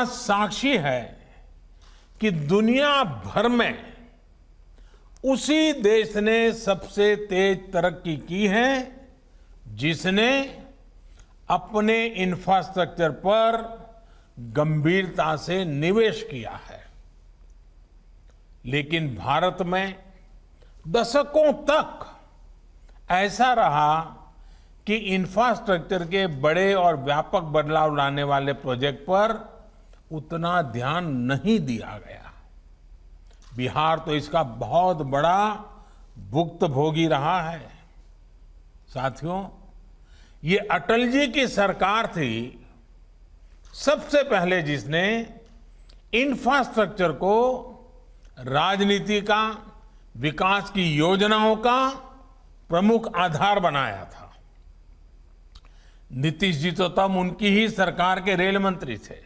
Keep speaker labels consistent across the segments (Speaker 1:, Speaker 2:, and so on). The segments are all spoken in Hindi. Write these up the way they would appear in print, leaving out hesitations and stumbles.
Speaker 1: इतिहास साक्षी है कि दुनिया भर में उसी देश ने सबसे तेज तरक्की की है जिसने अपने इंफ्रास्ट्रक्चर पर गंभीरता से निवेश किया है। लेकिन भारत में दशकों तक ऐसा रहा कि इंफ्रास्ट्रक्चर के बड़े और व्यापक बदलाव लाने वाले प्रोजेक्ट पर उतना ध्यान नहीं दिया गया। बिहार तो इसका बहुत बड़ा भुक्तभोगी रहा है। साथियों, ये अटल जी की सरकार थी सबसे पहले जिसने इंफ्रास्ट्रक्चर को राजनीति का, विकास की योजनाओं का प्रमुख आधार बनाया था। नीतीश जी तो तब उनकी ही सरकार के रेल मंत्री थे।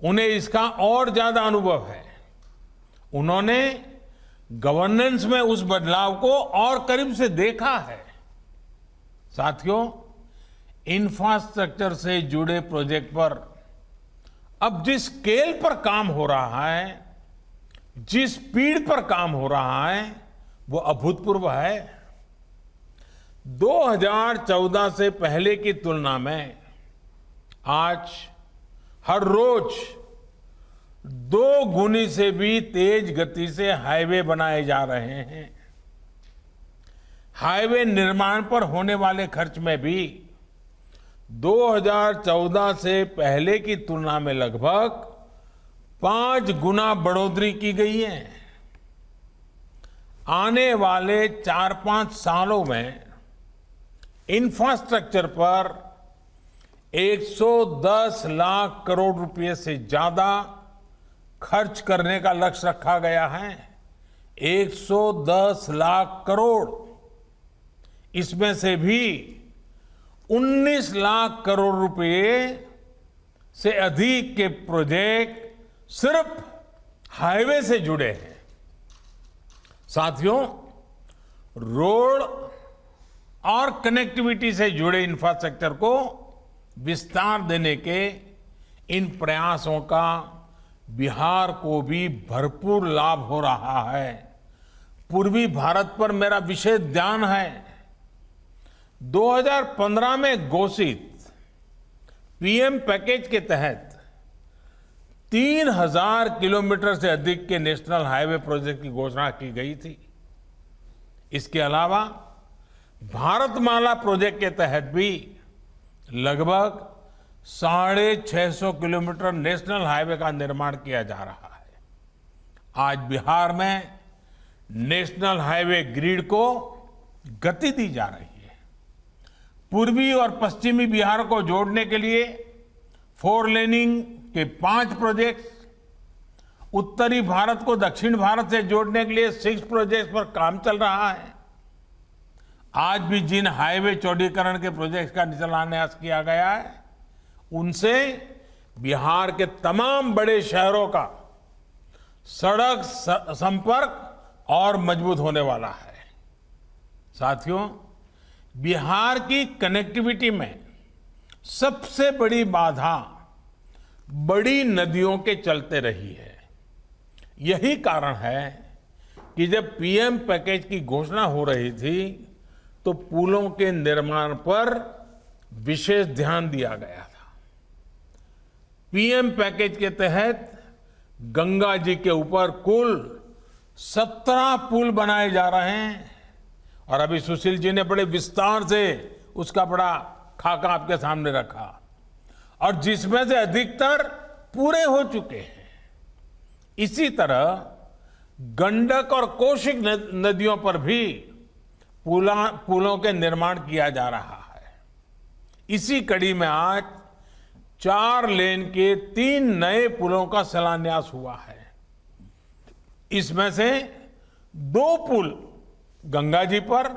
Speaker 1: उन्हें इसका और ज्यादा अनुभव है। उन्होंने गवर्नेंस में उस बदलाव को और करीब से देखा है। साथियों, इंफ्रास्ट्रक्चर से जुड़े प्रोजेक्ट पर अब जिस स्केल पर काम हो रहा है, जिस स्पीड पर काम हो रहा है, वो अभूतपूर्व है। 2014 से पहले की तुलना में आज हर रोज 2 गुनी से भी तेज गति से हाईवे बनाए जा रहे हैं। हाईवे निर्माण पर होने वाले खर्च में भी 2014 से पहले की तुलना में लगभग 5 गुना बढ़ोतरी की गई है। आने वाले 4-5 सालों में इंफ्रास्ट्रक्चर पर 110 लाख करोड़ रुपए से ज्यादा खर्च करने का लक्ष्य रखा गया है। 110 लाख करोड़। इसमें से भी 19 लाख करोड़ रुपए से अधिक के प्रोजेक्ट सिर्फ हाईवे से जुड़े हैं। साथियों, रोड और कनेक्टिविटी से जुड़े इंफ्रास्ट्रक्चर को विस्तार देने के इन प्रयासों का बिहार को भी भरपूर लाभ हो रहा है। पूर्वी भारत पर मेरा विशेष ध्यान है। 2015 में घोषित पीएम पैकेज के तहत 3000 किलोमीटर से अधिक के नेशनल हाईवे प्रोजेक्ट की घोषणा की गई थी। इसके अलावा भारतमाला प्रोजेक्ट के तहत भी लगभग 650 किलोमीटर नेशनल हाईवे का निर्माण किया जा रहा है। आज बिहार में नेशनल हाईवे ग्रिड को गति दी जा रही है। पूर्वी और पश्चिमी बिहार को जोड़ने के लिए 4 लेनिंग के 5 प्रोजेक्ट्स, उत्तरी भारत को दक्षिण भारत से जोड़ने के लिए 6 प्रोजेक्ट्स पर काम चल रहा है। आज भी जिन हाईवे चौड़ीकरण के प्रोजेक्ट्स का शिलान्यास किया गया है, उनसे बिहार के तमाम बड़े शहरों का सड़क संपर्क और मजबूत होने वाला है। साथियों, बिहार की कनेक्टिविटी में सबसे बड़ी बाधा बड़ी नदियों के चलते रही है। यही कारण है कि जब पीएम पैकेज की घोषणा हो रही थी तो पुलों के निर्माण पर विशेष ध्यान दिया गया था। पीएम पैकेज के तहत गंगा जी के ऊपर कुल 17 पुल बनाए जा रहे हैं और अभी सुशील जी ने बड़े विस्तार से उसका बड़ा खाका आपके सामने रखा और जिसमें से अधिकतर पूरे हो चुके हैं। इसी तरह गंडक और कोसी नदियों पर भी पुलों के निर्माण किया जा रहा है। इसी कड़ी में आज 4 लेन के 3 नए पुलों का शिलान्यास हुआ है। इसमें से 2 पुल गंगा जी पर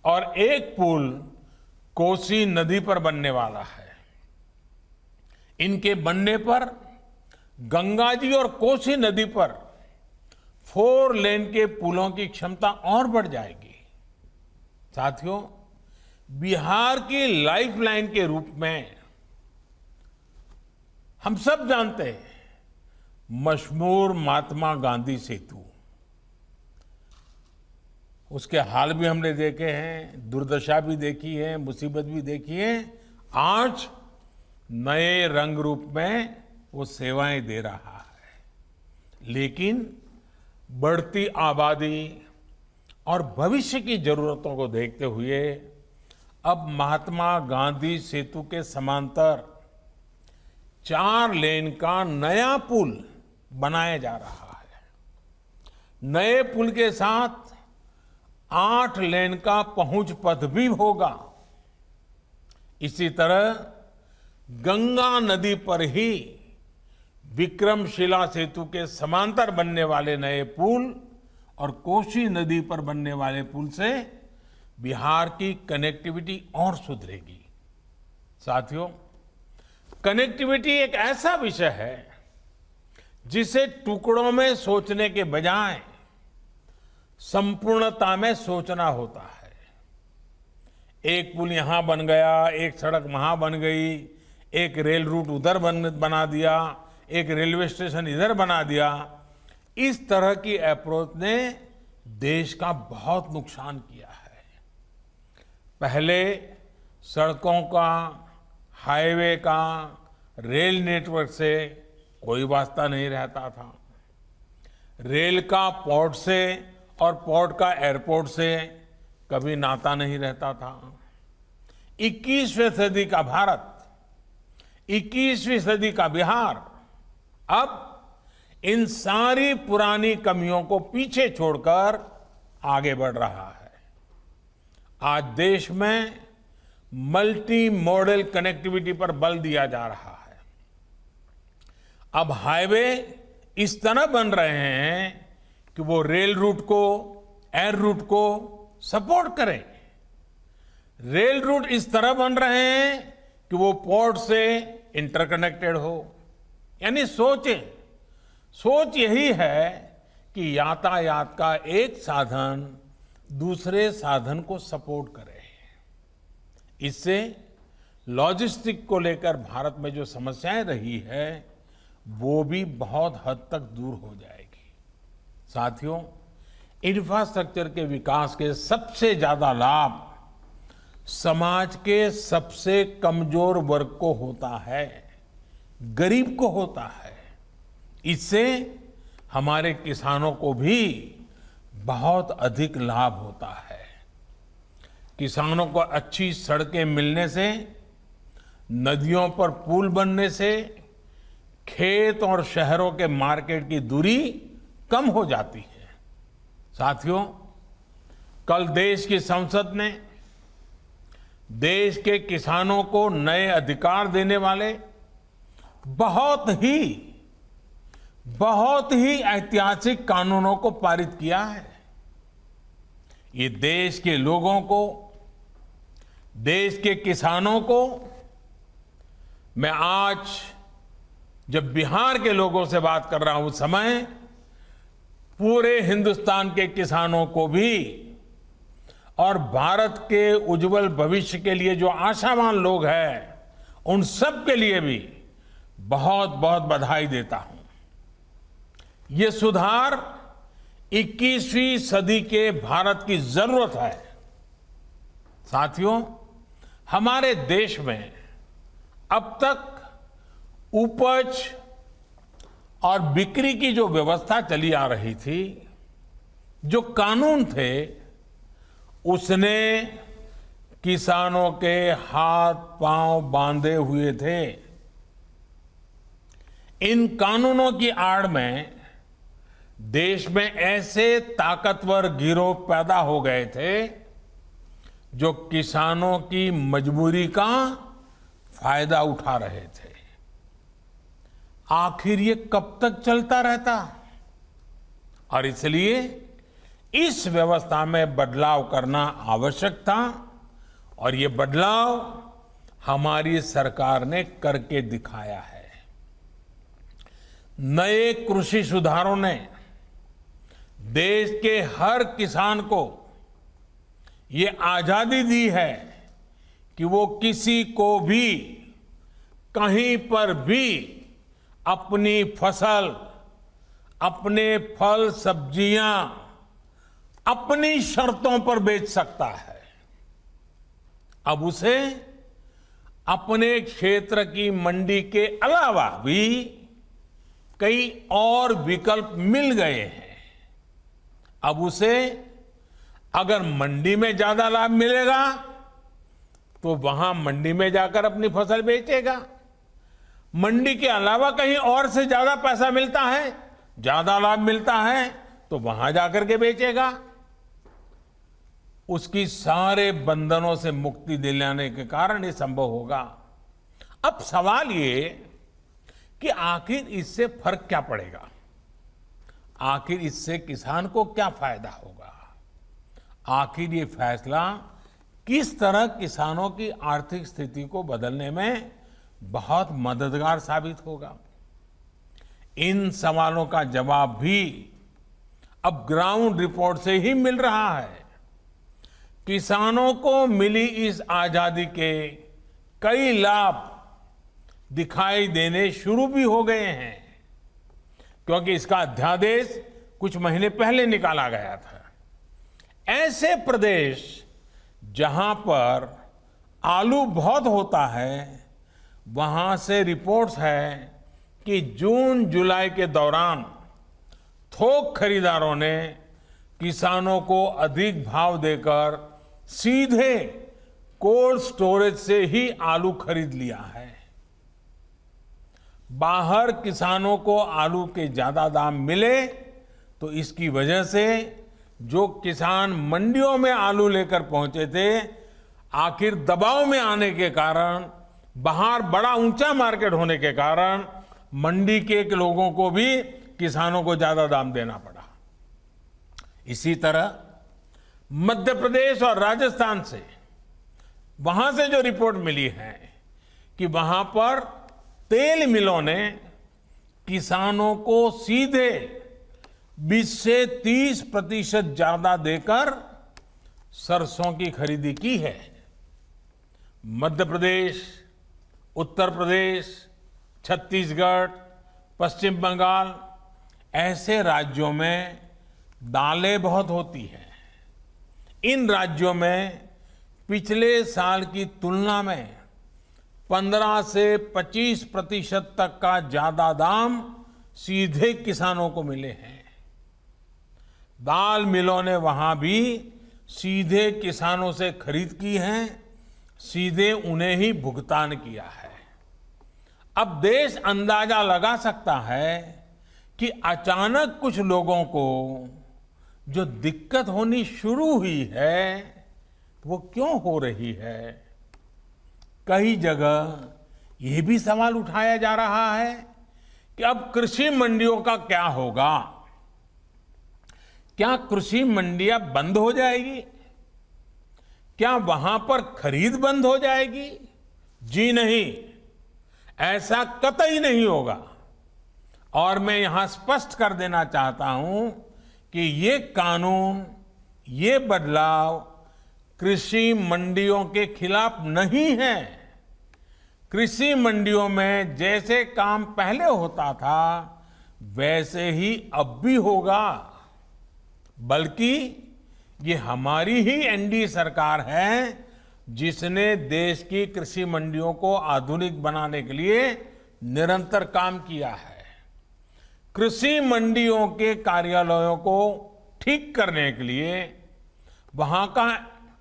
Speaker 1: और 1 पुल कोसी नदी पर बनने वाला है। इनके बनने पर गंगा जी और कोसी नदी पर 4 लेन के पुलों की क्षमता और बढ़ जाएगी। साथियों, बिहार की लाइफलाइन के रूप में हम सब जानते हैं मशहूर महात्मा गांधी सेतु, उसके हाल भी हमने देखे हैं, दुर्दशा भी देखी है, मुसीबत भी देखी है। आज नए रंग रूप में वो सेवाएं दे रहा है, लेकिन बढ़ती आबादी और भविष्य की जरूरतों को देखते हुए अब महात्मा गांधी सेतु के समांतर 4 लेन का नया पुल बनाया जा रहा है। नए पुल के साथ 8 लेन का पहुंच पथ भी होगा। इसी तरह गंगा नदी पर ही विक्रमशिला सेतु के समांतर बनने वाले नए पुल और कोसी नदी पर बनने वाले पुल से बिहार की कनेक्टिविटी और सुधरेगी। साथियों, कनेक्टिविटी एक ऐसा विषय है जिसे टुकड़ों में सोचने के बजाय संपूर्णता में सोचना होता है। एक पुल यहां बन गया, एक सड़क वहां बन गई, एक रेल रूट उधर बना दिया, एक रेलवे स्टेशन इधर बना दिया। इस तरह की अप्रोच ने देश का बहुत नुकसान किया है। पहले सड़कों का, हाईवे का, रेल नेटवर्क से कोई वास्ता नहीं रहता था। रेल का पोर्ट से और पोर्ट का एयरपोर्ट से कभी नाता नहीं रहता था। 21वीं सदी का भारत, 21वीं सदी का बिहार अब इन सारी पुरानी कमियों को पीछे छोड़कर आगे बढ़ रहा है। आज देश में मल्टी मॉडल कनेक्टिविटी पर बल दिया जा रहा है। अब हाईवे इस तरह बन रहे हैं कि वो रेल रूट को, एयर रूट को सपोर्ट करें। रेल रूट इस तरह बन रहे हैं कि वो पोर्ट से इंटरकनेक्टेड हो। यानी सोच यही है कि यातायात का एक साधन दूसरे साधन को सपोर्ट करे। इससे लॉजिस्टिक को लेकर भारत में जो समस्याएं रही है वो भी बहुत हद तक दूर हो जाएगी। साथियों, इंफ्रास्ट्रक्चर के विकास के सबसे ज्यादा लाभ समाज के सबसे कमजोर वर्ग को होता है, गरीब को होता है। इससे हमारे किसानों को भी बहुत अधिक लाभ होता है। किसानों को अच्छी सड़कें मिलने से, नदियों पर पुल बनने से खेत और शहरों के मार्केट की दूरी कम हो जाती है। साथियों, कल देश की संसद ने देश के किसानों को नए अधिकार देने वाले बहुत ही ऐतिहासिक कानूनों को पारित किया है। ये देश के लोगों को, देश के किसानों को, मैं आज जब बिहार के लोगों से बात कर रहा हूं उस समय पूरे हिंदुस्तान के किसानों को भी और भारत के उज्जवल भविष्य के लिए जो आशावान लोग हैं उन सब के लिए भी बहुत बहुत बधाई देता हूं। ये सुधार 21वीं सदी के भारत की जरूरत है। साथियों, हमारे देश में अब तक उपज और बिक्री की जो व्यवस्था चली आ रही थी, जो कानून थे, उसने किसानों के हाथ पांव बांधे हुए थे। इन कानूनों की आड़ में देश में ऐसे ताकतवर गिरोह पैदा हो गए थे जो किसानों की मजबूरी का फायदा उठा रहे थे। आखिर ये कब तक चलता रहता? और इसलिए इस व्यवस्था में बदलाव करना आवश्यक था और ये बदलाव हमारी सरकार ने करके दिखाया है। नए कृषि सुधारों ने देश के हर किसान को ये आजादी दी है कि वो किसी को भी कहीं पर भी अपनी फसल, अपने फल सब्जियां अपनी शर्तों पर बेच सकता है। अब उसे अपने क्षेत्र की मंडी के अलावा भी कई और विकल्प मिल गए हैं। अब उसे अगर मंडी में ज्यादा लाभ मिलेगा तो वहां मंडी में जाकर अपनी फसल बेचेगा। मंडी के अलावा कहीं और से ज्यादा पैसा मिलता है, ज्यादा लाभ मिलता है तो वहां जाकर के बेचेगा। उसकी सारे बंधनों से मुक्ति दिलाने के कारण ये संभव होगा। अब सवाल ये कि आखिर इससे फर्क क्या पड़ेगा, आखिर इससे किसान को क्या फायदा होगा, आखिर ये फैसला किस तरह किसानों की आर्थिक स्थिति को बदलने में बहुत मददगार साबित होगा। इन सवालों का जवाब भी अब ग्राउंड रिपोर्ट से ही मिल रहा है। किसानों को मिली इस आजादी के कई लाभ दिखाई देने शुरू भी हो गए हैं, क्योंकि इसका अध्यादेश कुछ महीने पहले निकाला गया था। ऐसे प्रदेश जहां पर आलू बहुत होता है, वहां से रिपोर्ट्स है कि जून जुलाई के दौरान थोक खरीदारों ने किसानों को अधिक भाव देकर सीधे कोल्ड स्टोरेज से ही आलू खरीद लिया है। बाहर किसानों को आलू के ज्यादा दाम मिले तो इसकी वजह से जो किसान मंडियों में आलू लेकर पहुंचे थे, आखिर दबाव में आने के कारण, बाहर बड़ा ऊंचा मार्केट होने के कारण मंडी के लोगों को भी किसानों को ज्यादा दाम देना पड़ा। इसी तरह मध्य प्रदेश और राजस्थान से, वहां से जो रिपोर्ट मिली है कि वहां पर तेल मिलों ने किसानों को सीधे 20 से 30% ज्यादा देकर सरसों की खरीदी की है। मध्य प्रदेश, उत्तर प्रदेश, छत्तीसगढ़, पश्चिम बंगाल ऐसे राज्यों में दालें बहुत होती हैं। इन राज्यों में पिछले साल की तुलना में 15 से 25% तक का ज्यादा दाम सीधे किसानों को मिले हैं। दाल मिलों ने वहां भी सीधे किसानों से खरीद की है, सीधे उन्हें ही भुगतान किया है। अब देश अंदाजा लगा सकता है कि अचानक कुछ लोगों को जो दिक्कत होनी शुरू हुई है वो क्यों हो रही है। कई जगह ये भी सवाल उठाया जा रहा है कि अब कृषि मंडियों का क्या होगा। क्या कृषि मंडियां बंद हो जाएगी? क्या वहां पर खरीद बंद हो जाएगी? जी नहीं, ऐसा कतई नहीं होगा। और मैं यहां स्पष्ट कर देना चाहता हूं कि ये कानून, ये बदलाव कृषि मंडियों के खिलाफ नहीं है। कृषि मंडियों में जैसे काम पहले होता था वैसे ही अब भी होगा। बल्कि ये हमारी ही एनडीए सरकार है जिसने देश की कृषि मंडियों को आधुनिक बनाने के लिए निरंतर काम किया है। कृषि मंडियों के कार्यालयों को ठीक करने के लिए, वहां का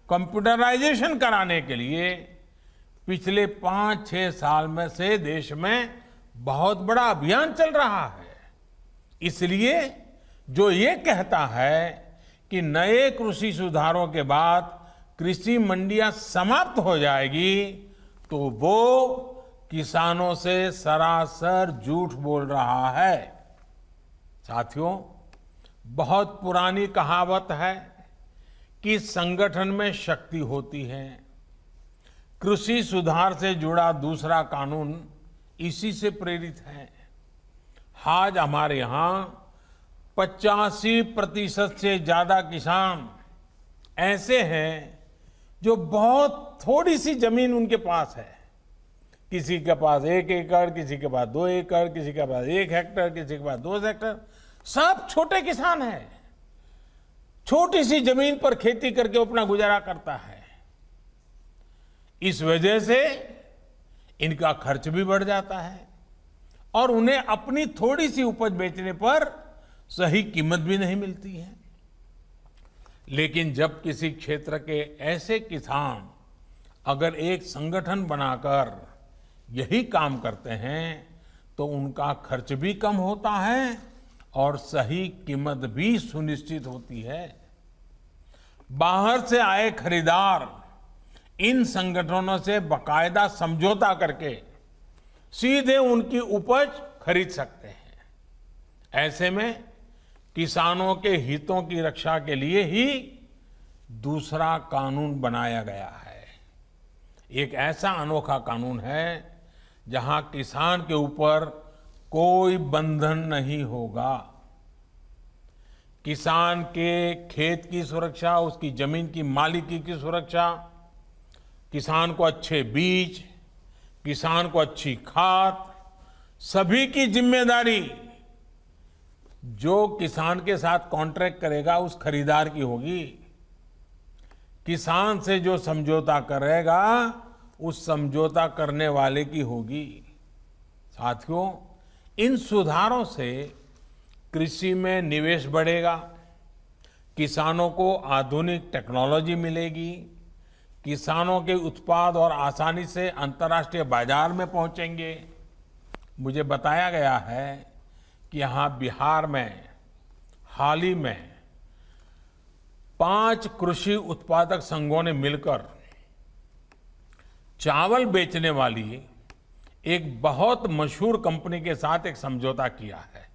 Speaker 1: कंप्यूटराइजेशन कराने के लिए पिछले 5-6 साल में से देश में बहुत बड़ा अभियान चल रहा है। इसलिए जो ये कहता है कि नए कृषि सुधारों के बाद कृषि मंडियां समाप्त हो जाएगी, तो वो किसानों से सरासर झूठ बोल रहा है। साथियों, बहुत पुरानी कहावत है कि संगठन में शक्ति होती है। कृषि सुधार से जुड़ा दूसरा कानून इसी से प्रेरित है। आज हमारे यहां 85% से ज्यादा किसान ऐसे हैं जो बहुत थोड़ी सी जमीन उनके पास है, किसी के पास 1 एकड़, किसी के पास 2 एकड़, किसी के पास 1 हेक्टर, किसी के पास 2 हेक्टर, सब छोटे किसान हैं। छोटी सी जमीन पर खेती करके अपना गुजारा करता है। इस वजह से इनका खर्च भी बढ़ जाता है और उन्हें अपनी थोड़ी सी उपज बेचने पर सही कीमत भी नहीं मिलती है। लेकिन जब किसी क्षेत्र के ऐसे किसान अगर एक संगठन बनाकर यही काम करते हैं तो उनका खर्च भी कम होता है और सही कीमत भी सुनिश्चित होती है। बाहर से आए खरीदार इन संगठनों से बाकायदा समझौता करके सीधे उनकी उपज खरीद सकते हैं। ऐसे में किसानों के हितों की रक्षा के लिए ही दूसरा कानून बनाया गया है। एक ऐसा अनोखा कानून है जहां किसान के ऊपर कोई बंधन नहीं होगा। किसान के खेत की सुरक्षा, उसकी जमीन की मालिकी की सुरक्षा, किसान को अच्छे बीज, किसान को अच्छी खाद, सभी की जिम्मेदारी जो किसान के साथ कॉन्ट्रैक्ट करेगा उस खरीदार की होगी। किसान से जो समझौता करेगा उस समझौता करने वाले की होगी। साथियों, इन सुधारों से कृषि में निवेश बढ़ेगा, किसानों को आधुनिक टेक्नोलॉजी मिलेगी, किसानों के उत्पाद और आसानी से अंतर्राष्ट्रीय बाजार में पहुंचेंगे। मुझे बताया गया है कि यहां बिहार में हाल ही में 5 कृषि उत्पादक संघों ने मिलकर चावल बेचने वाली एक बहुत मशहूर कंपनी के साथ एक समझौता किया है।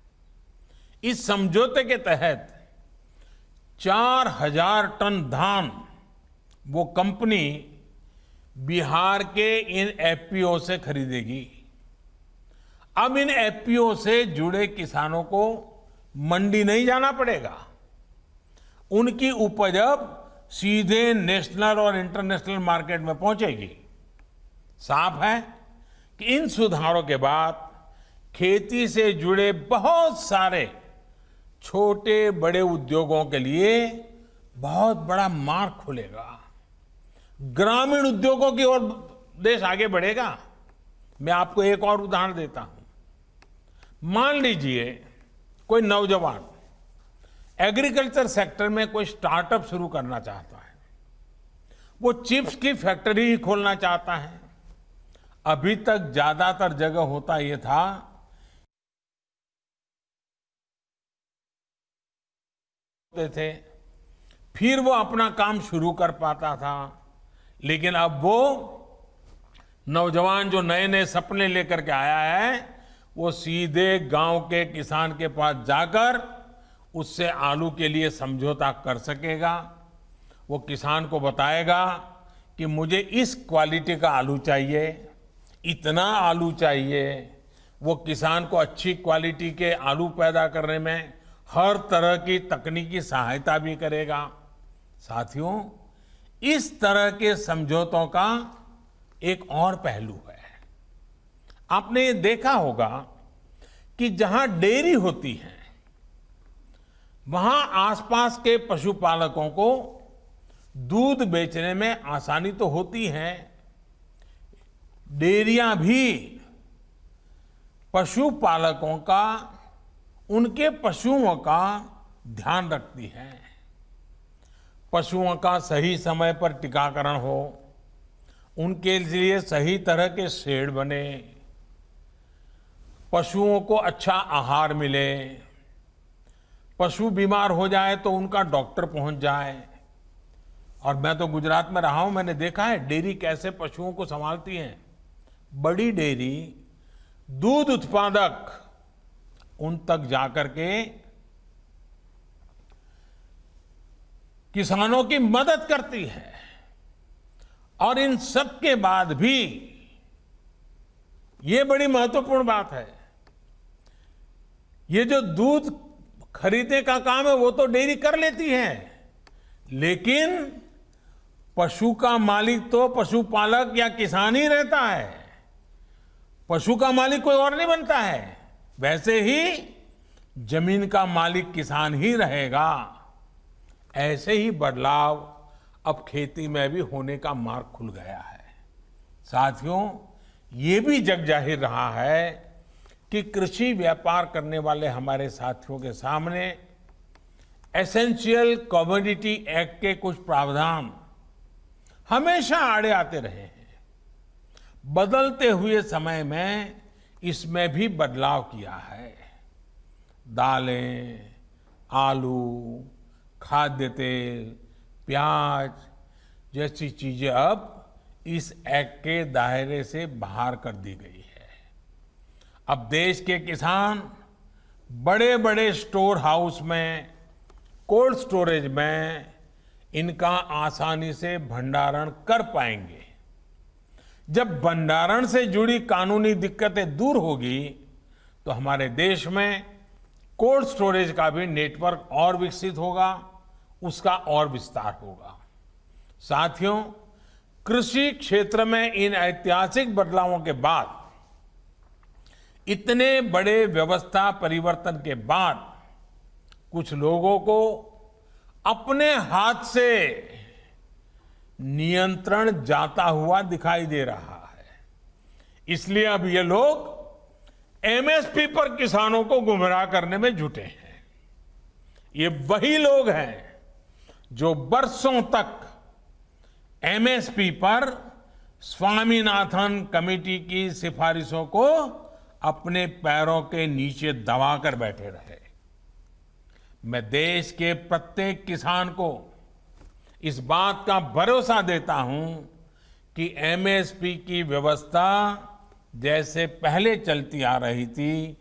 Speaker 1: इस समझौते के तहत 4000 टन धान वो कंपनी बिहार के इन एफपीओ से खरीदेगी। अब इन एफपीओ से जुड़े किसानों को मंडी नहीं जाना पड़ेगा। उनकी उपज अब सीधे नेशनल और इंटरनेशनल मार्केट में पहुंचेगी। साफ है कि इन सुधारों के बाद खेती से जुड़े बहुत सारे छोटे बड़े उद्योगों के लिए बहुत बड़ा मार्ग खुलेगा। ग्रामीण उद्योगों की ओर देश आगे बढ़ेगा। मैं आपको एक और उदाहरण देता हूं। मान लीजिए कोई नौजवान एग्रीकल्चर सेक्टर में कोई स्टार्टअप शुरू करना चाहता है। वो चिप्स की फैक्ट्री ही खोलना चाहता है। अभी तक ज्यादातर जगह होता यह था थे, फिर वो अपना काम शुरू कर पाता था। लेकिन अब वो नौजवान जो नए नए सपने लेकर के आया है, वो सीधे गांव के किसान के पास जाकर उससे आलू के लिए समझौता कर सकेगा। वो किसान को बताएगा कि मुझे इस क्वालिटी का आलू चाहिए, इतना आलू चाहिए। वो किसान को अच्छी क्वालिटी के आलू पैदा करने में हर तरह की तकनीकी सहायता भी करेगा। साथियों, इस तरह के समझौतों का एक और पहलू है। आपने ये देखा होगा कि जहां डेयरी होती है वहां आसपास के पशुपालकों को दूध बेचने में आसानी तो होती है। डेयरियां भी पशुपालकों का, उनके पशुओं का ध्यान रखती है। पशुओं का सही समय पर टीकाकरण हो, उनके लिए सही तरह के शेड बने, पशुओं को अच्छा आहार मिले, पशु बीमार हो जाए तो उनका डॉक्टर पहुंच जाए। और मैं तो गुजरात में रहा हूं, मैंने देखा है डेयरी कैसे पशुओं को संभालती है। बड़ी डेयरी दूध उत्पादक उन तक जाकर के किसानों की मदद करती है। और इन सब के बाद भी ये बड़ी महत्वपूर्ण बात है, ये जो दूध खरीदने का काम है वो तो डेयरी कर लेती है, लेकिन पशु का मालिक तो पशुपालक या किसान ही रहता है। पशु का मालिक कोई और नहीं बनता है, वैसे ही जमीन का मालिक किसान ही रहेगा। ऐसे ही बदलाव अब खेती में भी होने का मार्ग खुल गया है। साथियों, ये भी जग जाहिर रहा है कि कृषि व्यापार करने वाले हमारे साथियों के सामने एसेंशियल कमोडिटी एक्ट के कुछ प्रावधान हमेशा आड़े आते रहे हैं। बदलते हुए समय में इसमें भी बदलाव किया है। दालें, आलू, खाद्य तेल, प्याज जैसी चीजें अब इस एक्ट के दायरे से बाहर कर दी गई है। अब देश के किसान बड़े बड़े स्टोर हाउस में, कोल्ड स्टोरेज में इनका आसानी से भंडारण कर पाएंगे। जब भंडारण से जुड़ी कानूनी दिक्कतें दूर होगी तो हमारे देश में कोल्ड स्टोरेज का भी नेटवर्क और विकसित होगा, उसका और विस्तार होगा। साथियों, कृषि क्षेत्र में इन ऐतिहासिक बदलावों के बाद, इतने बड़े व्यवस्था परिवर्तन के बाद कुछ लोगों को अपने हाथ से नियंत्रण जाता हुआ दिखाई दे रहा है। इसलिए अब ये लोग एमएसपी पर किसानों को गुमराह करने में जुटे हैं। ये वही लोग हैं जो बरसों तक एमएसपी पर स्वामीनाथन कमेटी की सिफारिशों को अपने पैरों के नीचे दबाकर बैठे रहे। मैं देश के प्रत्येक किसान को इस बात का भरोसा देता हूं कि एमएसपी की व्यवस्था जैसे पहले चलती आ रही थी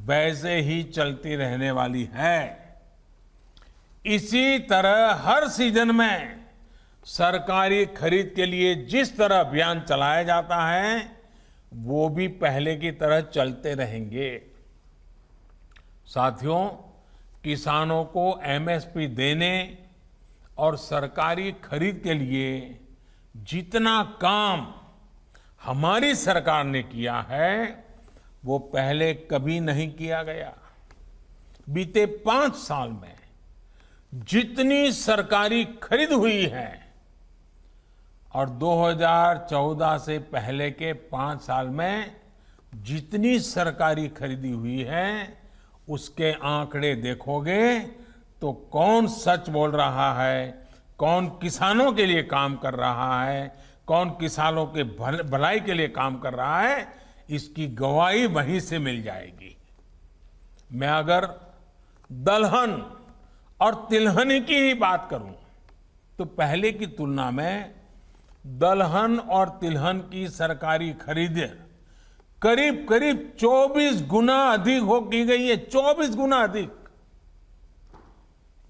Speaker 1: वैसे ही चलती रहने वाली है। इसी तरह हर सीजन में सरकारी खरीद के लिए जिस तरह अभियान चलाया जाता है वो भी पहले की तरह चलते रहेंगे। साथियों, किसानों को एमएसपी देने और सरकारी खरीद के लिए जितना काम हमारी सरकार ने किया है वो पहले कभी नहीं किया गया। बीते 5 साल में जितनी सरकारी खरीद हुई है और 2014 से पहले के 5 साल में जितनी सरकारी खरीदी हुई है उसके आंकड़े देखोगे तो कौन सच बोल रहा है, कौन किसानों के लिए काम कर रहा है, कौन किसानों के भलाई के लिए काम कर रहा है, इसकी गवाही वहीं से मिल जाएगी। मैं अगर दलहन और तिलहन की ही बात करूं तो पहले की तुलना में दलहन और तिलहन की सरकारी खरीद करीब करीब 24 गुना अधिक हो की गई है। 24 गुना अधिक।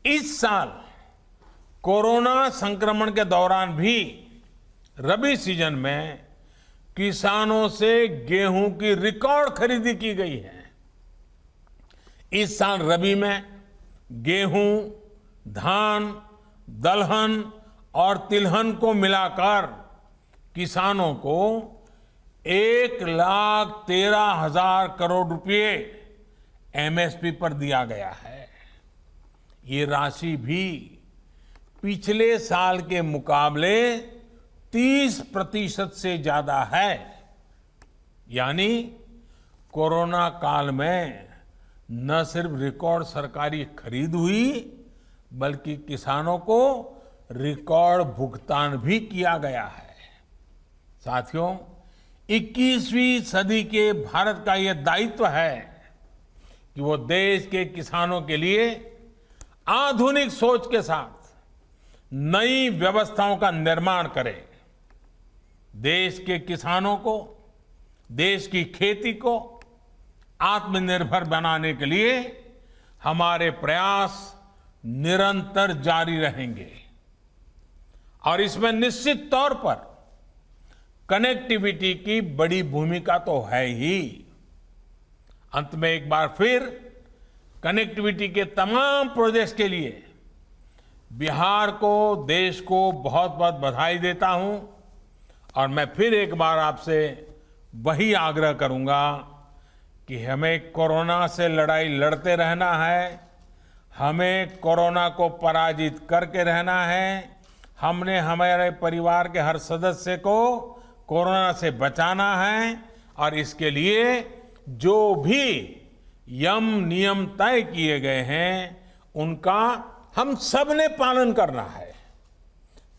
Speaker 1: इस साल कोरोना संक्रमण के दौरान भी रबी सीजन में किसानों से गेहूं की रिकॉर्ड खरीदी की गई है। इस साल रबी में गेहूं, धान, दलहन और तिलहन को मिलाकर किसानों को 1,13,000 करोड़ रुपए एमएसपी पर दिया गया है। ये राशि भी पिछले साल के मुकाबले 30% से ज्यादा है। यानी कोरोना काल में न सिर्फ रिकॉर्ड सरकारी खरीद हुई बल्कि किसानों को रिकॉर्ड भुगतान भी किया गया है। साथियों, 21वीं सदी के भारत का यह दायित्व है कि वो देश के किसानों के लिए आधुनिक सोच के साथ नई व्यवस्थाओं का निर्माण करे। देश के किसानों को, देश की खेती को आत्मनिर्भर बनाने के लिए हमारे प्रयास निरंतर जारी रहेंगे और इसमें निश्चित तौर पर कनेक्टिविटी की बड़ी भूमिका तो है ही। अंत में एक बार फिर कनेक्टिविटी के तमाम प्रोजेक्ट्स के लिए बिहार को, देश को बहुत बहुत बधाई देता हूं और मैं फिर एक बार आपसे वही आग्रह करूंगा कि हमें कोरोना से लड़ाई लड़ते रहना है, हमें कोरोना को पराजित करके रहना है, हमने हमारे परिवार के हर सदस्य को कोरोना से बचाना है और इसके लिए जो भी यम नियम तय किए गए हैं उनका हम सब ने पालन करना है।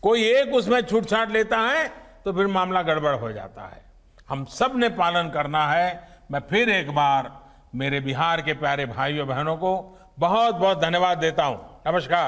Speaker 1: कोई एक उसमें छूटछाट लेता है तो फिर मामला गड़बड़ हो जाता है। हम सब ने पालन करना है। मैं फिर एक बार मेरे बिहार के प्यारे भाइयों बहनों को बहुत बहुत धन्यवाद देता हूं। नमस्कार।